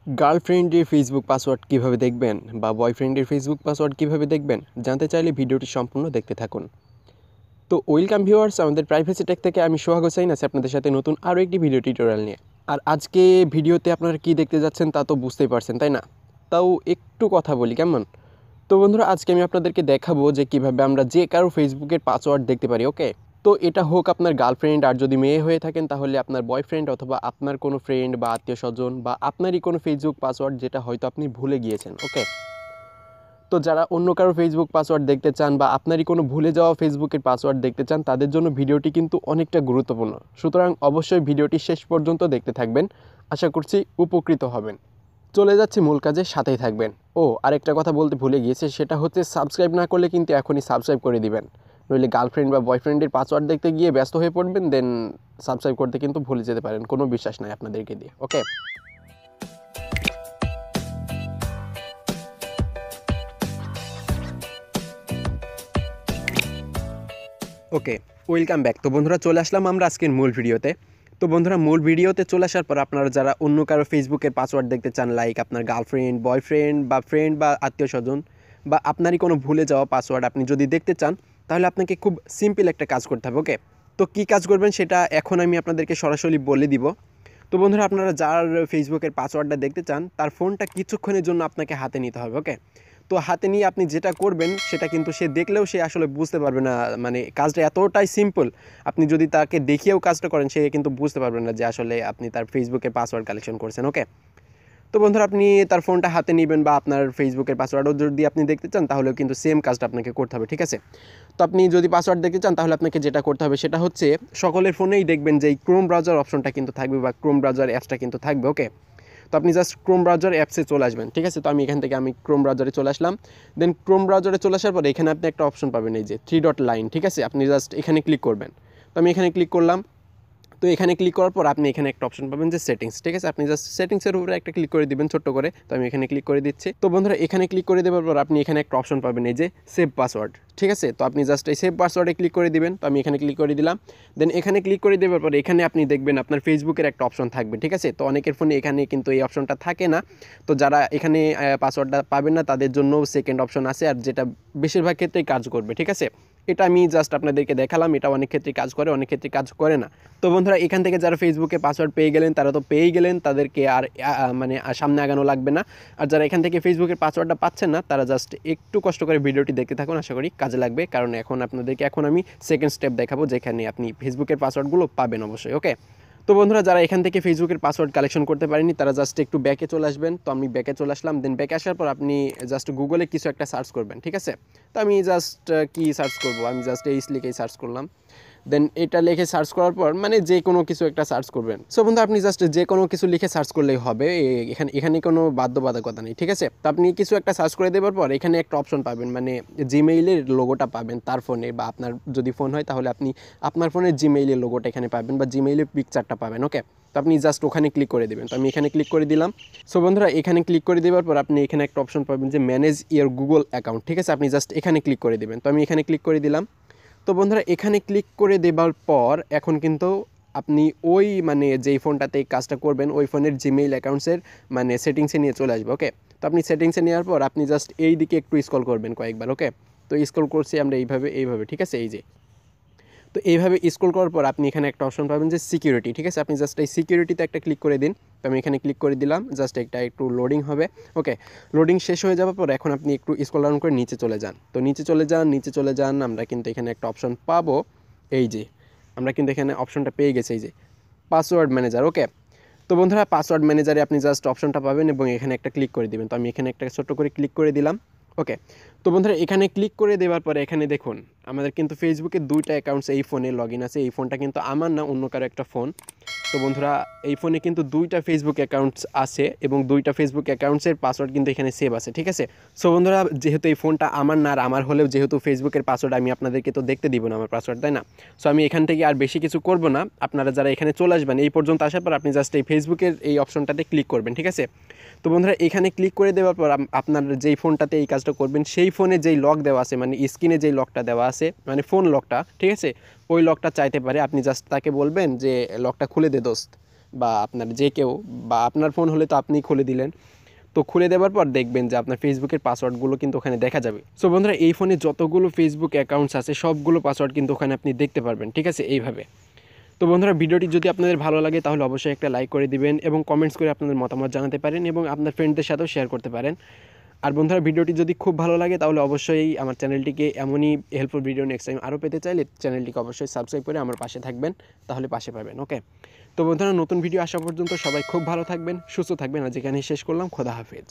গার্লফ্রেন্ডের Facebook password কীভাবে দেখবেন বা বয়ফ্রেন্ডের ফেসবুক পাসওয়ার্ড কীভাবে দেখবেন জানতে চাইলে ভিডিওটি সম্পূর্ণ দেখতে থাকুন। তো ওয়েলকাম ভিউয়ার্স, আমাদের প্রাইভেসি টেক থেকে আমি সোহাগ হোসেন আছি আপনাদের সাথে নতুন আরও একটি ভিডিও টিউটোরিয়াল নিয়ে। আর আজকে ভিডিওতে আপনারা কী দেখতে যাচ্ছেন তা তো বুঝতেই পারছেন, তাই না? তাও একটু কথা বলি কেমন? তো বন্ধুরা, আজকে আমি আপনাদেরকে দেখাবো যে কীভাবে আমরা যে কারো ফেসবুকের পাসওয়ার্ড দেখতে পারি। ওকে, তো এটা হোক আপনার গার্লফ্রেন্ড, আর যদি মেয়ে হয়ে থাকেন তাহলে আপনার বয়ফ্রেন্ড অথবা আপনার কোনো ফ্রেন্ড বা আত্মীয় স্বজন বা আপনারই কোনো ফেসবুক পাসওয়ার্ড যেটা হয়তো আপনি ভুলে গিয়েছেন। ওকে, তো যারা অন্য কারো ফেসবুক পাসওয়ার্ড দেখতে চান বা আপনারই কোনো ভুলে যাওয়া ফেসবুকের পাসওয়ার্ড দেখতে চান, তাদের জন্য ভিডিওটি কিন্তু অনেকটা গুরুত্বপূর্ণ। সুতরাং অবশ্যই ভিডিওটি শেষ পর্যন্ত দেখতে থাকবেন, আশা করছি উপকৃত হবেন। চলে যাচ্ছি মূল কাজে, সাথেই থাকবেন। আরেকটা কথা বলতে ভুলে গিয়েছে, সেটা হচ্ছে সাবস্ক্রাইব না করলে কিন্তু এখনই সাবস্ক্রাইব করে দিবেন, নইলে গার্লফ্রেন্ড বা বয়ফ্রেন্ডের পাসওয়ার্ড দেখতে গিয়ে ব্যস্ত হয়ে পড়বেন, দেন সাবস্ক্রাইব করতে কিন্তু ভুলে যেতে পারেন। কোনো বিশ্বাস নাই আপনাদেরকে দিয়ে। ওকে, ওয়েলকাম ব্যাক। তো বন্ধুরা, চলে আসলাম আমরা আজকের মূল ভিডিওতে। তো বন্ধুরা, মূল ভিডিওতে চলে আসার পর আপনারা যারা অন্য কারো ফেসবুকের পাসওয়ার্ড দেখতে চান, লাইক আপনার গার্লফ্রেন্ড, বয়ফ্রেন্ড বা ফ্রেন্ড বা আত্মীয় স্বজন বা আপনারই কোনো ভুলে যাওয়া পাসওয়ার্ড আপনি যদি দেখতে চান, তাহলে আপনাকে খুব সিম্পল একটা কাজ করতে হবে। ওকে, তো কী কাজ করবেন সেটা এখন আমি আপনাদেরকে সরাসরি বলে দিব। তো বন্ধুরা, আপনারা যার ফেসবুকের পাসওয়ার্ডটা দেখতে চান তার ফোনটা কিছুক্ষণের জন্য আপনাকে হাতে নিতে হবে। ওকে, তো হাতে নিয়ে আপনি যেটা করবেন সেটা কিন্তু সে দেখলেও সে আসলে বুঝতে পারবে না, মানে কাজটা এতটাই সিম্পল। আপনি যদি তাকে দেখিয়েও কাজটা করেন, সে কিন্তু বুঝতে পারবেন না যে আসলে আপনি তার ফেসবুকের পাসওয়ার্ড কালেকশন করছেন। ওকে, তো বন্ধুরা, আপনি তার ফোনটা হাতে নেবেন বা আপনার ফেসবুকের পাসওয়ার্ডও যদি আপনি দেখতে চান তাহলেও কিন্তু সেম কাজটা আপনাকে করতে হবে। ঠিক আছে, তো আপনি যদি পাসওয়ার্ড দেখতে চান তাহলে আপনাকে যেটা করতে হবে সেটা হচ্ছে, সকলের ফোনেই দেখবেন যে এই ক্রোম ব্রাউজার অপশনটা কিন্তু থাকবে বা ক্রোম ব্রাউজার অ্যাপসটা কিন্তু থাকবে। ওকে, তো আপনি জাস্ট ক্রোম ব্রাউজার অ্যাপসে চলে আসবেন। ঠিক আছে, তো আমি এখান থেকে ক্রোম ব্রাউজারে চলে আসলাম। দেন ক্রোম ব্রাউজারে চলে আসার পরে এখানে আপনি একটা অপশন পাবেন, এই যে 3 ডট লাইন। ঠিক আছে, আপনি জাস্ট এখানে ক্লিক করবেন। তো আমি এখানে ক্লিক করলাম। তো এখানে ক্লিক করার পর আপনি এখানে একটা অপশন পাবেন যে সেটিংস। ঠিক আছে, আপনি জাস্ট সেটিংসের উপরে একটা ক্লিক করে দিবেন ছোট্ট করে। তো আমি এখানে ক্লিক করে দিচ্ছি। তো বন্ধুরা, এখানে ক্লিক করে দেওয়ার পর আপনি এখানে একটা অপশন পাবেন, এই যে সেভ পাসওয়ার্ড। ঠিক আছে, তো আপনি জাস্ট এই সেভ পাসওয়ার্ডে ক্লিক করে দিবেন। তো আমি এখানে ক্লিক করে দিলাম। দেন এখানে ক্লিক করে দেওয়ার পর এখানে আপনি দেখবেন আপনার ফেসবুকের একটা অপশন থাকবে। ঠিক আছে, তো অনেকের ফোনে এখানে কিন্তু এই অপশনটা থাকে না। তো যারা এখানে পাসওয়ার্ডটা পাবেন না তাদের জন্য সেকেন্ড অপশন আছে, আর যেটা বেশিরভাগ ক্ষেত্রেই কাজ করবে। ঠিক আছে, এটা আমি জাস্ট আপনাদেরকে দেখালাম, এটা অনেক ক্ষেত্রে কাজ করে, অনেক ক্ষেত্রে কাজ করে না। তো বন্ধুরা, এখান থেকে যারা ফেসবুকে পাসওয়ার্ড পেয়ে গেলেন তারা তো পেয়েই গেলেন, তাদেরকে আর মানে সামনে আগানো লাগবে না। আর যারা এখান থেকে ফেসবুকের পাসওয়ার্ডটা পাচ্ছেন না তারা জাস্ট একটু কষ্ট করে ভিডিওটি দেখতে থাকুন, আশা করি কাজে লাগবে। কারণ আপনাদেরকে আমি সেকেন্ড স্টেপ দেখাবো যেখানে আপনি ফেসবুকের পাসওয়ার্ডগুলো পাবেন অবশ্যই। ওকে, তো বন্ধুরা, যারা এখান থেকে ফেসবুকের পাসওয়ার্ড কালেকশন করতে পারেনি তারা জাস্ট একটু ব্যাকে চলে আসবেন। তো আমি ব্যাকে চলে আসলাম। দেন ব্যাকে আসার পর আপনি জাস্ট গুগলে কিছু একটা সার্চ করবেন। ঠিক আছে, তো আমি জাস্ট কি সার্চ করব, আমি জাস্ট এই লিখেই সার্চ করলাম। দেন এটা লিখে সার্চ করার পর যে কোনো কিছু একটা সার্চ করবেন। সো বন্ধু, আপনি জাস্ট যে কোনো কিছু লিখে সার্চ করলেই হবে, এখানে কোনো বাধ্যবাধকতা নেই। ঠিক আছে, তো আপনি কিছু একটা সার্চ করে দেওয়ার পর এখানে একটা অপশন পাবেন, মানে জিমেইলের লোগোটা পাবেন তার ফোনে, বা আপনার যদি ফোন হয় তাহলে আপনি আপনার ফোনের জিমেইলের লোগোটা এখানে পাবেন বা জিমেইলের পিকচারটা পাবেন। ওকে, তো আপনি জাস্ট ওখানে ক্লিক করে দেবেন। তো আমি এখানে ক্লিক করে দিলাম। সো বন্ধুরা, এখানে ক্লিক করে দেওয়ার পর আপনি এখানে একটা অপশন পাবেন যে ম্যানেজ ইয়োর গুগল অ্যাকাউন্ট। ঠিক আছে, আপনি জাস্ট এখানে ক্লিক করে দেবেন। তো আমি এখানে ক্লিক করে দিলাম। তো বন্ধুরা, এখানে ক্লিক করে দেওয়ার পর এখন কিন্তু আপনি যেই ফোনটাতে এই কাজটা করবেন ওই ফোনের জিমেইল অ্যাকাউন্টসের সেটিংসে নিয়ে চলে আসবে। ওকে, তো আপনি সেটিংসে নেওয়ার পর আপনি জাস্ট এই দিকে একটু স্ক্রল করবেন কয়েকবার। ওকে, তো স্ক্রল করছি আমরা এইভাবে। ঠিক আছে, এই যে, তো এইভাবে স্ক্রল করার পর আপনি এখানে একটা অপশন পাবেন যে সিকিউরিটি। ঠিক আছে, আপনি জাস্ট এই সিকিউরিটিতে একটা ক্লিক করে দিন। তো আমি এখানে ক্লিক করে দিলাম, জাস্ট একটু লোডিং হবে। ওকে, লোডিং শেষ হয়ে যাওয়ার পর এখন আপনি একটু স্ক্রল ডাউন করে নিচে চলে যান। তো নিচে চলে যান, আমরা কিন্তু এখানে একটা অপশন পাবো, এই যে আমরা কিন্তু এখানে অপশনটা পেয়ে গেছি, এই যে পাসওয়ার্ড ম্যানেজার। ওকে, তো বন্ধুরা, পাসওয়ার্ড ম্যানেজারে আপনি জাস্ট অপশনটা পাবেন এবং এখানে একটা ক্লিক করে দিবেন। তো আমি এখানে একটা ছোট্ট করে ক্লিক করে দিলাম। ওকে, তো বন্ধুরা, এখানে ক্লিক করে দেওয়ার পরে এখানে দেখুন আমাদের কিন্তু ফেসবুকে 2টা অ্যাকাউন্টস এই ফোনে লগ ইন আছে। এই ফোনটা কিন্তু আমার না, অন্য কারো একটা ফোন। তো বন্ধুরা, এই ফোনে কিন্তু 2টা ফেসবুক অ্যাকাউন্টস আছে এবং 2টা ফেসবুক অ্যাকাউন্টসের পাসওয়ার্ড কিন্তু এখানে সেভ আছে। ঠিক আছে, সো বন্ধুরা, যেহেতু এই ফোনটা আমার না, আর আমার হলেও যেহেতু ফেসবুকের পাসওয়ার্ড আমি আপনাদেরকে তো দেখতে দিব না আমার পাসওয়ার্ড, তাই না? সো আমি এখান থেকে আর বেশি কিছু করব না। আপনারা যারা এখানে চলে আসবেন, এই পর্যন্ত আসার পর আপনি জাস্ট এই ফেসবুকের এই অপশনটাতে ক্লিক করবেন। ঠিক আছে, তো বন্ধুরা, এখানে ক্লিক করে দেওয়ার পর আপনার যেই ফোনটাতে এই কাজটা করবেন সেই ফোনে যেই লক দেওয়া আছে, স্ক্রিনে যেই লকটা দেওয়া আছে, ফোন লকটা, ঠিক আছে, ওই লকটা চাইতে পারে। আপনি জাস্ট তাকে বলবেন যে লকটা খুলে দে দোস্ত, বা আপনার যে কেউ, বা আপনার ফোন হলে তো আপনি খুলে দিলেন। তো খুলে দেওয়ার পর দেখবেন যে আপনার ফেসবুকের পাসওয়ার্ডগুলো কিন্তু ওখানে দেখা যাবে। সো বন্ধুরা, এই ফোনে যতগুলো ফেসবুক অ্যাকাউন্টস আছে সবগুলো পাসওয়ার্ড কিন্তু ওখানে আপনি দেখতে পারবেন, ঠিক আছে, এইভাবে। তো বন্ধুরা, ভিডিওটি যদি আপনাদের ভালো লাগে তাহলে অবশ্যই একটা লাইক করে দিবেন এবং কমেন্টস করে আপনাদের মতামত জানাতে পারেন এবং আপনার ফ্রেন্ডদের সাথেও শেয়ার করতে পারেন। আর বন্ধুরা, ভিডিওটি যদি খুব ভালো লাগে তাহলে অবশ্যই আমার চ্যানেলটিকে এমনই হেল্পফুল ভিডিও নেক্সট টাইম আরও পেতে চাইলে চ্যানেলটিকে অবশ্যই সাবস্ক্রাইব করে আমার পাশে থাকবেন, তাহলে পাশে পাবেন। ওকে, তো বন্ধুরা, নতুন ভিডিও আসা পর্যন্ত সবাই খুব ভালো থাকবেন, সুস্থ থাকবেন। আজ এখানেই শেষ করলাম। খোদা হাফেজ।